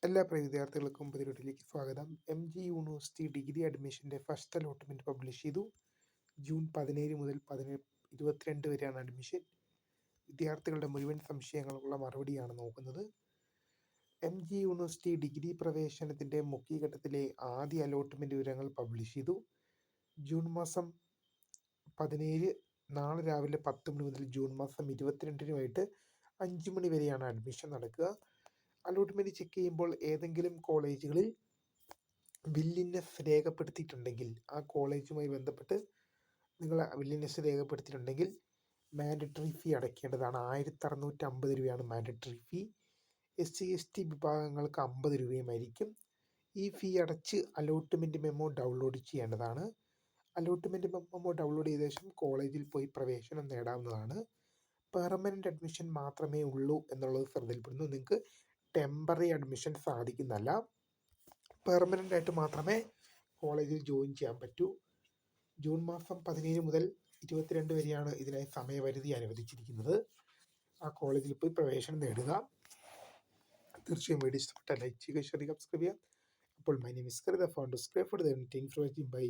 എല്ലാ പ്രിയ വിദ്യാർത്ഥികൾക്കും പുതിയൊട്ടിലേക്ക് സ്വാഗതം. MG യൂണിവേഴ്സിറ്റി ഡിഗ്രി അഡ്മിഷൻ്റെ ഫസ്റ്റ് അലോട്ട്മെൻറ്റ് പബ്ലിഷ് ചെയ്തു. ജൂൺ 17 മുതൽ 22 വരെയാണ് അഡ്മിഷൻ. വിദ്യാർത്ഥികളുടെ മുഴുവൻ സംശയങ്ങൾക്കുള്ള മറുപടിയാണ് നോക്കുന്നത്. MG യൂണിവേഴ്സിറ്റി ഡിഗ്രി പ്രവേശനത്തിൻ്റെ മുഖ്യഘട്ടത്തിലെ ആദ്യ അലോട്ട്മെൻറ്റ് വിവരങ്ങൾ പബ്ലിഷ് ചെയ്തു. ജൂൺ മാസം 17 നാളെ രാവിലെ 10 മണി മുതൽ ജൂൺ മാസം 22 5 മണി വരെയാണ് അഡ്മിഷൻ നടക്കുക. അലോട്ട്മെൻറ്റ് ചെക്ക് ചെയ്യുമ്പോൾ ഏതെങ്കിലും കോളേജുകളിൽ വില്ലിനെസ് രേഖപ്പെടുത്തിയിട്ടുണ്ടെങ്കിൽ ആ കോളേജുമായി ബന്ധപ്പെട്ട് നിങ്ങൾ വില്ലിനെസ് രേഖപ്പെടുത്തിയിട്ടുണ്ടെങ്കിൽ മാൻഡറ്ററി ഫീ അടയ്ക്കേണ്ടതാണ്. 1650 രൂപയാണ് മാൻഡറ്ററി ഫീ. SC/ST വിഭാഗങ്ങൾക്ക് 50 രൂപയുമായിരിക്കും. ഈ ഫീ അടച്ച് അലോട്ട്മെൻറ്റ് മെമ്മോ ഡൗൺലോഡ് ചെയ്യേണ്ടതാണ്. അലോട്ട്മെൻറ്റ് മെമ്മോ ഡൗൺലോഡ് ചെയ്ത ശേഷം കോളേജിൽ പോയി പ്രവേശനം നേടാവുന്നതാണ്. പെർമനൻ്റ് അഡ്മിഷൻ മാത്രമേ ഉള്ളൂ എന്നുള്ളത് ശ്രദ്ധയിൽപ്പെടുന്നു. നിങ്ങൾക്ക് ടെമ്പററി അഡ്മിഷൻ സാധിക്കുന്നതല്ല. പെർമനൻ്റ് ആയിട്ട് മാത്രമേ കോളേജിൽ ജോയിൻ ചെയ്യാൻ പറ്റൂ. ജൂൺ മാസം 17 മുതൽ 22 വരെയാണ് ഇതിനായി സമയപരിധി അനുവദിച്ചിരിക്കുന്നത്. ആ കോളേജിൽ പോയി പ്രവേശനം നേടുക. തീർച്ചയായും വീഡിയോ ഇഷ്ടപ്പെട്ട ലൈക്ക് ചെയ്യുക, ഷെയർ ചെയ്യുക, സബ്സ്ക്രൈബ് ചെയ്യുക. അപ്പോൾ my name is Karitha, founder scribe for the thing for watching. By.